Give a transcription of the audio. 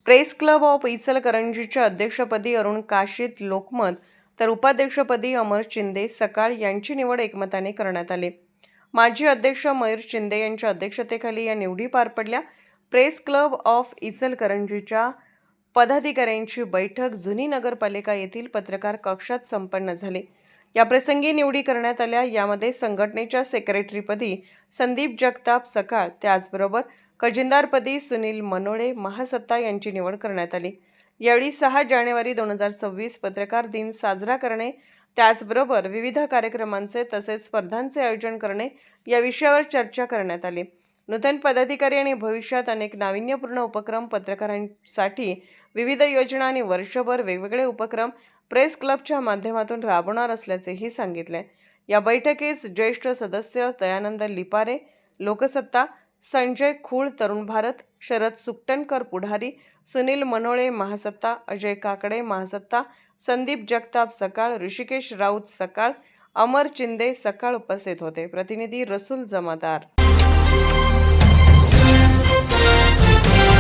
Press club of इचलकरंजीच्या अध्यक्षपदी अरुण काशीद लोकमत तर उपाध्यक्षपदी अमर चिंदे सकाळ यांची निवड एकमताने करण्यात आली। माजी अध्यक्ष मयूर चिंदे यांच्या अध्यक्षतेखाली या निवडी पार पडल्या। प्रेस क्लब ऑफ इचलकरंजीच्या पदाधिकाऱ्यांची बैठक जुनी नगरपालिका येथील पत्रकार कक्षात संपन्न झाली। या प्रसंगी निवडी करण्यात आल्या। यामध्ये संघटनेच्या सेक्रेटरीपदी संदीप जगताप सकाळ, त्याचबरोबर खजिनदारपदी सुनील मनोळे महासत्ता यांची निवड करण्यात आली। यावेळी 6 जानेवारी 2026 पत्रकार दिन साजरा करणे, त्याचबरोबर विविध कार्यक्रमांचे तसेच स्पर्धांचे आयोजन करणे या विषयावर चर्चा करण्यात आली। नूतन पदाधिकारी आणि भविष्यात अनेक नाविन्यपूर्ण उपक्रम पत्रकारांसाठी विविध योजना आणि वर्षभर वेगवेगळे उपक्रम प्रेस क्लबच्या माध्यमातून राबवणार असल्याचेही सांगितले। या बैठकीस ज्येष्ठ सदस्य दयानंद लिपारे लोकसत्ता, संजय खूळ तरुण भारत, शरद सुकटणकर पुढारी, सुनील मनोळे महासत्ता, अजय काकडे महासत्ता, संदीप जगताप सकाळ, ऋषिकेश राऊत सकाळ, अमर चिंदे सकाळ उपस्थित होते। प्रतिनिधी रसूल जमादार।